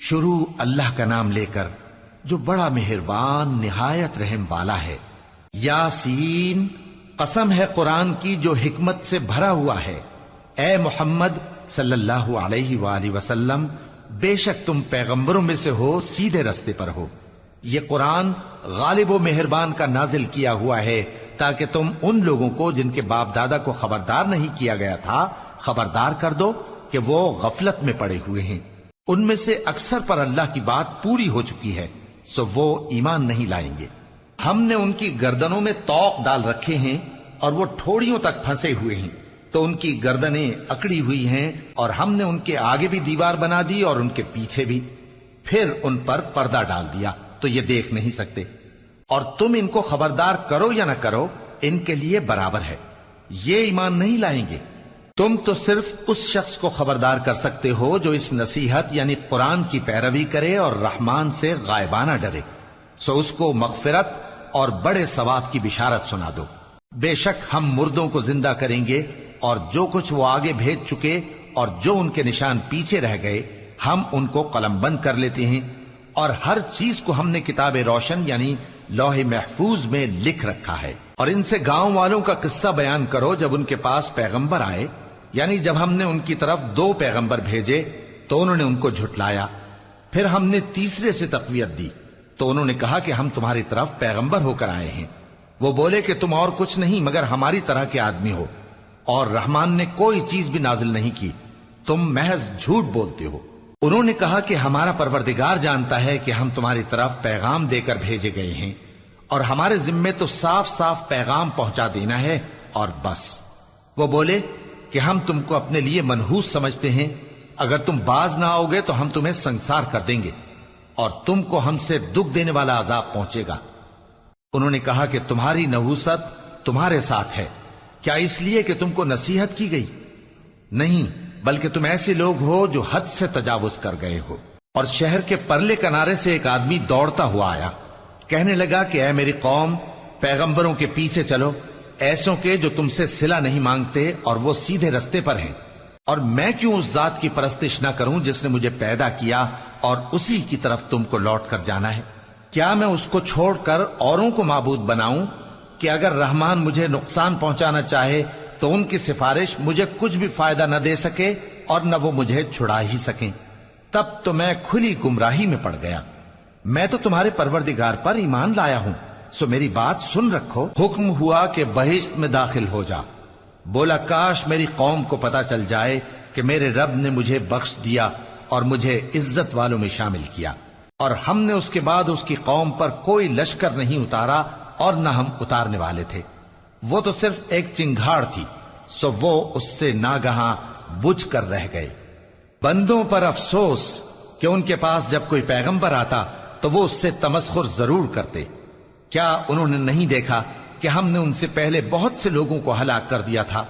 شروع اللہ کا نام لے کر جو بڑا مہربان نہایت رحم والا ہے۔ یاسین، قسم ہے قرآن کی جو حکمت سے بھرا ہوا ہے۔ اے محمد صلی اللہ علیہ وآلہ وسلم، بے شک تم پیغمبروں میں سے ہو، سیدھے رستے پر ہو۔ یہ قرآن غالب و مہربان کا نازل کیا ہوا ہے تاکہ تم ان لوگوں کو جن کے باپ دادا کو خبردار نہیں کیا گیا تھا خبردار کر دو کہ وہ غفلت میں پڑے ہوئے ہیں۔ ان میں سے اکثر پر اللہ کی بات پوری ہو چکی ہے، سو وہ ایمان نہیں لائیں گے۔ ہم نے ان کی گردنوں میں طوق ڈال رکھے ہیں اور وہ ٹھوڑیوں تک پھنسے ہوئے ہیں، تو ان کی گردنیں اکڑی ہوئی ہیں، اور ہم نے ان کے آگے بھی دیوار بنا دی اور ان کے پیچھے بھی، پھر ان پر پردہ ڈال دیا تو یہ دیکھ نہیں سکتے۔ اور تم ان کو خبردار کرو یا نہ کرو، ان کے لیے برابر ہے، یہ ایمان نہیں لائیں گے۔ تم تو صرف اس شخص کو خبردار کر سکتے ہو جو اس نصیحت یعنی قرآن کی پیروی کرے اور رحمان سے غائبانہ ڈرے، سو اس کو مغفرت اور بڑے ثواب کی بشارت سنا دو۔ بے شک ہم مردوں کو زندہ کریں گے، اور جو کچھ وہ آگے بھیج چکے اور جو ان کے نشان پیچھے رہ گئے ہم ان کو قلم بند کر لیتے ہیں، اور ہر چیز کو ہم نے کتاب روشن یعنی لوح محفوظ میں لکھ رکھا ہے۔ اور ان سے گاؤں والوں کا قصہ بیان کرو جب ان کے پاس پیغمبر آئے، یعنی جب ہم نے ان کی طرف 2 پیغمبر بھیجے تو انہوں نے ان کو جھٹلایا، پھر ہم نے تیسرے سے تقویت دی تو انہوں نے کہا کہ ہم تمہاری طرف پیغمبر ہو کر آئے ہیں۔ وہ بولے کہ تم اور کچھ نہیں مگر ہماری طرح کے آدمی ہو، اور رحمان نے کوئی چیز بھی نازل نہیں کی، تم محض جھوٹ بولتے ہو۔ انہوں نے کہا کہ ہمارا پروردگار جانتا ہے کہ ہم تمہاری طرف پیغام دے کر بھیجے گئے ہیں، اور ہمارے ذمے تو صاف صاف پیغام پہنچا دینا ہے اور بس۔ وہ بولے کہ ہم تم کو اپنے لیے منحوس سمجھتے ہیں، اگر تم باز نہ آؤ گے تو ہم تمہیں سنسار کر دیں گے اور تم کو ہم سے دکھ دینے والا عذاب پہنچے گا۔ انہوں نے کہا کہ تمہاری نحوست تمہارے ساتھ ہے، کیا اس لیے کہ تم کو نصیحت کی گئی؟ نہیں، بلکہ تم ایسے لوگ ہو جو حد سے تجاوز کر گئے ہو۔ اور شہر کے پرلے کنارے سے ایک آدمی دوڑتا ہوا آیا، کہنے لگا کہ اے میری قوم، پیغمبروں کے پیچھے چلو، ایسوں کے جو تم سے صلہ نہیں مانگتے اور وہ سیدھے رستے پر ہیں۔ اور میں کیوں اس ذات کی پرستش نہ کروں جس نے مجھے پیدا کیا اور اسی کی طرف تم کو لوٹ کر جانا ہے؟ کیا میں اس کو چھوڑ کر اوروں کو معبود بناؤں کہ اگر رحمان مجھے نقصان پہنچانا چاہے تو ان کی سفارش مجھے کچھ بھی فائدہ نہ دے سکے اور نہ وہ مجھے چھڑا ہی سکیں؟ تب تو میں کھلی گمراہی میں پڑ گیا۔ میں تو تمہارے پروردگار پر ایمان لایا ہوں، سو میری بات سن رکھو۔ حکم ہوا کہ بہشت میں داخل ہو جا۔ بولا کاش میری قوم کو پتا چل جائے کہ میرے رب نے مجھے بخش دیا اور مجھے عزت والوں میں شامل کیا، اور ہم نے اس کے بعد اس کی قوم پر کوئی لشکر نہیں اتارا اور نہ ہم اتارنے والے تھے۔ وہ تو صرف ایک چنگھاڑ تھی، سو وہ اس سے ناگہاں بجھ کر رہ گئے۔ بندوں پر افسوس کہ ان کے پاس جب کوئی پیغمبر آتا تو وہ اس سے تمسخر ضرور کرتے۔ کیا انہوں نے نہیں دیکھا کہ ہم نے ان سے پہلے بہت سے لوگوں کو ہلاک کر دیا تھا؟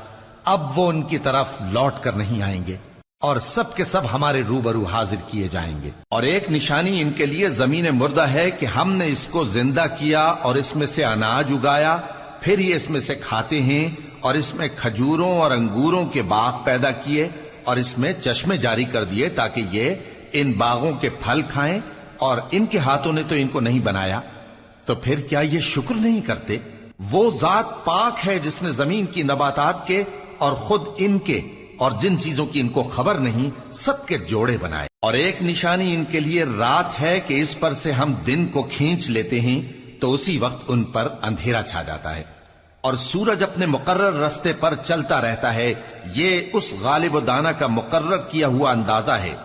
اب وہ ان کی طرف لوٹ کر نہیں آئیں گے، اور سب کے سب ہمارے روبرو حاضر کیے جائیں گے۔ اور ایک نشانی ان کے لیے زمین مردہ ہے کہ ہم نے اس کو زندہ کیا اور اس میں سے اناج اگایا، پھر یہ اس میں سے کھاتے ہیں، اور اس میں کھجوروں اور انگوروں کے باغ پیدا کیے اور اس میں چشمے جاری کر دیے تاکہ یہ ان باغوں کے پھل کھائیں، اور ان کے ہاتھوں نے تو ان کو نہیں بنایا، تو پھر کیا یہ شکر نہیں کرتے؟ وہ ذات پاک ہے جس نے زمین کی نباتات کے اور خود ان کے اور جن چیزوں کی ان کو خبر نہیں سب کے جوڑے بنائے۔ اور ایک نشانی ان کے لیے رات ہے کہ اس پر سے ہم دن کو کھینچ لیتے ہیں تو اسی وقت ان پر اندھیرا چھا جاتا ہے، اور سورج اپنے مقرر رستے پر چلتا رہتا ہے، یہ اس غالب و دانا کا مقرر کیا ہوا اندازہ ہے۔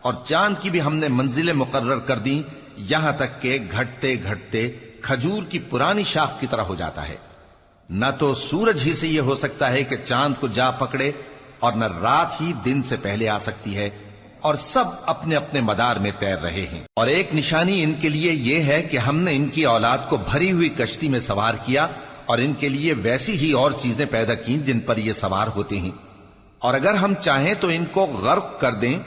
اور چاند کی بھی ہم نے منزلیں مقرر کر دیں، یہاں تک کہ گھٹتے گھٹتے کھجور کی پرانی شاخ کی طرح ہو جاتا ہے۔ نہ تو سورج ہی سے یہ ہو سکتا ہے کہ چاند کو جا پکڑے، اور نہ رات ہی دن سے پہلے آ سکتی ہے، اور سب اپنے اپنے مدار میں تیر رہے ہیں۔ اور ایک نشانی ان کے لیے یہ ہے کہ ہم نے ان کی اولاد کو بھری ہوئی کشتی میں سوار کیا، اور ان کے لیے ویسی ہی اور چیزیں پیدا کی جن پر یہ سوار ہوتے ہیں، اور اگر ہم چاہیں تو ان کو غرق کر دیں،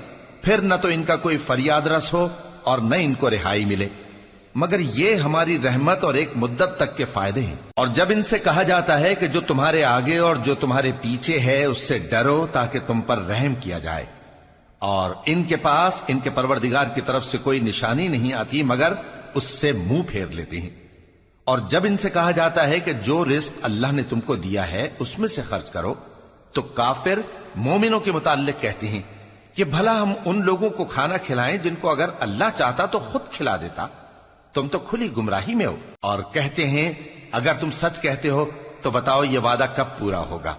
پھر نہ تو ان کا کوئی فریاد رس ہو اور نہ ان کو رہائی ملے، مگر یہ ہماری رحمت اور ایک مدت تک کے فائدے ہیں۔ اور جب ان سے کہا جاتا ہے کہ جو تمہارے آگے اور جو تمہارے پیچھے ہے اس سے ڈرو تاکہ تم پر رحم کیا جائے، اور ان کے پاس ان کے پروردگار کی طرف سے کوئی نشانی نہیں آتی مگر اس سے منہ پھیر لیتے ہیں۔ اور جب ان سے کہا جاتا ہے کہ جو رزق اللہ نے تم کو دیا ہے اس میں سے خرچ کرو، تو کافر مومنوں کے متعلق کہتے ہیں کہ بھلا ہم ان لوگوں کو کھانا کھلائیں جن کو اگر اللہ چاہتا تو خود کھلا دیتا، تم تو کھلی گمراہی میں ہو۔ اور کہتے ہیں اگر تم سچ کہتے ہو تو بتاؤ یہ وعدہ کب پورا ہوگا؟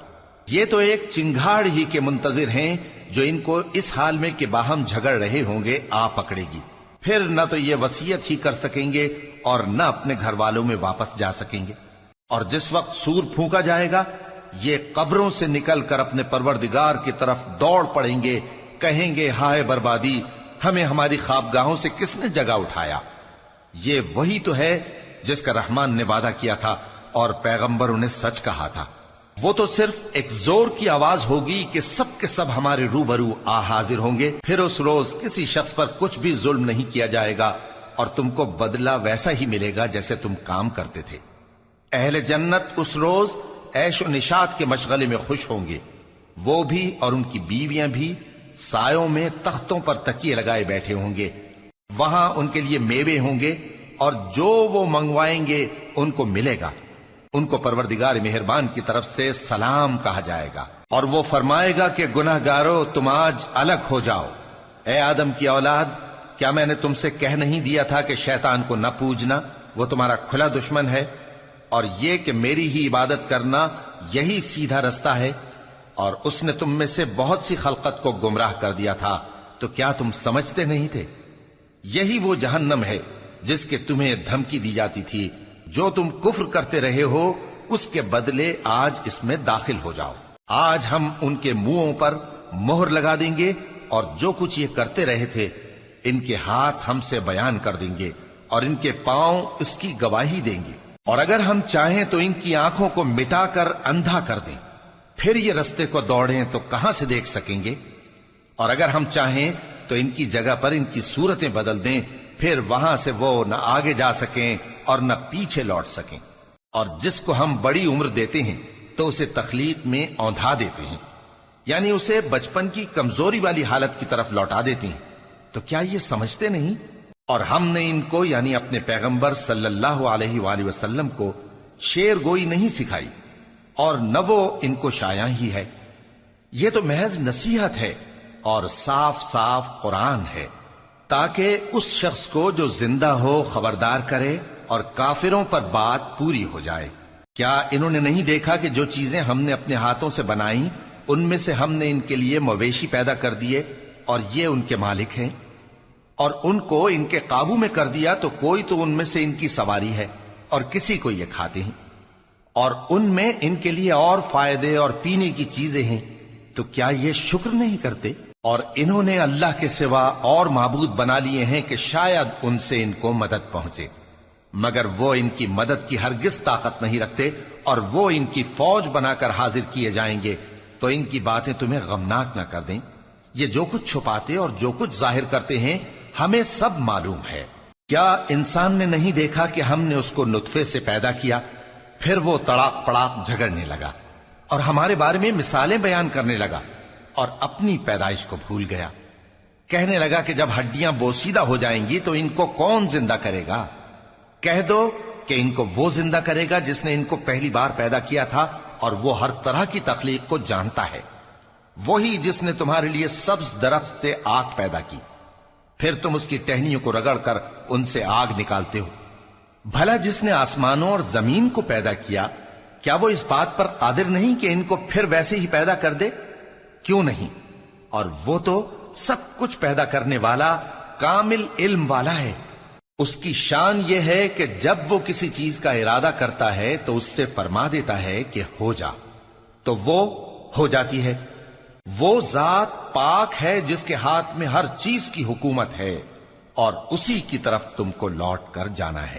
یہ تو ایک چنگھاڑ ہی کے منتظر ہیں جو ان کو اس حال میں کہ باہم جھگڑ رہے ہوں گے آ پکڑے گی، پھر نہ تو یہ وصیت ہی کر سکیں گے اور نہ اپنے گھر والوں میں واپس جا سکیں گے۔ اور جس وقت سور پھونکا جائے گا یہ قبروں سے نکل کر اپنے پروردگار کی طرف دوڑ پڑیں گے، کہیں گے ہائے بربادی، ہمیں ہماری خوابگاہوں سے کس نے جگہ اٹھایا۔ یہ وہی تو ہے جس کا رحمان نے وعدہ کیا تھا اور پیغمبروں نے سچ کہا تھا۔ وہ تو صرف ایک زور کی آواز ہوگی کہ سب کے سب ہمارے روبرو آ حاضر ہوں گے، پھر اس روز کسی شخص پر کچھ بھی ظلم نہیں کیا جائے گا اور تم کو بدلہ ویسا ہی ملے گا جیسے تم کام کرتے تھے۔ اہل جنت اس روز عیش و نشاط کے مشغلے میں خوش ہوں گے، وہ بھی اور ان کی بیویاں بھی سایوں میں تختوں پر تکیے لگائے بیٹھے ہوں گے، وہاں ان کے لیے میوے ہوں گے اور جو وہ منگوائیں گے ان کو ملے گا۔ ان کو پروردگار مہربان کی طرف سے سلام کہا جائے گا، اور وہ فرمائے گا کہ گناہ گارو تم آج الگ ہو جاؤ۔ اے آدم کی اولاد، کیا میں نے تم سے کہہ نہیں دیا تھا کہ شیطان کو نہ پوجنا، وہ تمہارا کھلا دشمن ہے، اور یہ کہ میری ہی عبادت کرنا یہی سیدھا رستہ ہے؟ اور اس نے تم میں سے بہت سی خلقت کو گمراہ کر دیا تھا، تو کیا تم سمجھتے نہیں تھے؟ یہی وہ جہنم ہے جس کے تمہیں دھمکی دی جاتی تھی، جو تم کفر کرتے رہے ہو اس کے بدلے آج اس میں داخل ہو جاؤ۔ آج ہم ان کے منہوں پر مہر لگا دیں گے اور جو کچھ یہ کرتے رہے تھے ان کے ہاتھ ہم سے بیان کر دیں گے اور ان کے پاؤں اس کی گواہی دیں گے، اور اگر ہم چاہیں تو ان کی آنکھوں کو مٹا کر اندھا کر دیں، پھر یہ رستے کو دوڑیں تو کہاں سے دیکھ سکیں گے؟ اور اگر ہم چاہیں تو ان کی جگہ پر ان کی صورتیں بدل دیں، پھر وہاں سے وہ نہ آگے جا سکیں اور نہ پیچھے لوٹ سکیں۔ اور جس کو ہم بڑی عمر دیتے ہیں تو اسے تخلیق میں اوندھا دیتے ہیں، یعنی اسے بچپن کی کمزوری والی حالت کی طرف لوٹا دیتے ہیں۔ تو کیا یہ سمجھتے نہیں؟ اور ہم نے ان کو یعنی اپنے پیغمبر صلی اللہ علیہ وآلہ وسلم کو شعر گوئی نہیں سکھائی، اور نہ وہ ان کو شایع ہی ہے، یہ تو محض نصیحت ہے اور صاف صاف قرآن ہے، تاکہ اس شخص کو جو زندہ ہو خبردار کرے اور کافروں پر بات پوری ہو جائے۔ کیا انہوں نے نہیں دیکھا کہ جو چیزیں ہم نے اپنے ہاتھوں سے بنائیں ان میں سے ہم نے ان کے لیے مویشی پیدا کر دیے اور یہ ان کے مالک ہیں، اور ان کو ان کے قابو میں کر دیا تو کوئی تو ان میں سے ان کی سواری ہے اور کسی کو یہ کھاتے ہیں، اور ان میں ان کے لیے اور فائدے اور پینے کی چیزیں ہیں، تو کیا یہ شکر نہیں کرتے؟ اور انہوں نے اللہ کے سوا اور معبود بنا لیے ہیں کہ شاید ان سے ان کو مدد پہنچے، مگر وہ ان کی مدد کی ہرگز طاقت نہیں رکھتے، اور وہ ان کی فوج بنا کر حاضر کیے جائیں گے تو ان کی باتیں تمہیں غمناک نہ کر دیں۔ یہ جو کچھ چھپاتے اور جو کچھ ظاہر کرتے ہیں ہمیں سب معلوم ہے۔ کیا انسان نے نہیں دیکھا کہ ہم نے اس کو نطفے سے پیدا کیا، پھر وہ تڑاک پڑاک جھگڑنے لگا اور ہمارے بارے میں مثالیں بیان کرنے لگا اور اپنی پیدائش کو بھول گیا، کہنے لگا کہ جب ہڈیاں بوسیدہ ہو جائیں گی تو ان کو کون زندہ کرے گا؟ کہہ دو کہ ان کو وہ زندہ کرے گا جس نے ان کو پہلی بار پیدا کیا تھا، اور وہ ہر طرح کی تخلیق کو جانتا ہے، وہی جس نے تمہارے لیے سبز درخت سے آگ پیدا کی، پھر تم اس کی ٹہنیوں کو رگڑ کر ان سے آگ نکالتے ہو۔ بھلا جس نے آسمانوں اور زمین کو پیدا کیا، کیا وہ اس بات پر قادر نہیں کہ ان کو پھر ویسے ہی پیدا کر دے؟ کیوں نہیں؟ اور وہ تو سب کچھ پیدا کرنے والا کامل علم والا ہے۔ اس کی شان یہ ہے کہ جب وہ کسی چیز کا ارادہ کرتا ہے تو اس سے فرما دیتا ہے کہ ہو جا، تو وہ ہو جاتی ہے۔ وہ ذات پاک ہے جس کے ہاتھ میں ہر چیز کی حکومت ہے، اور اسی کی طرف تم کو لوٹ کر جانا ہے۔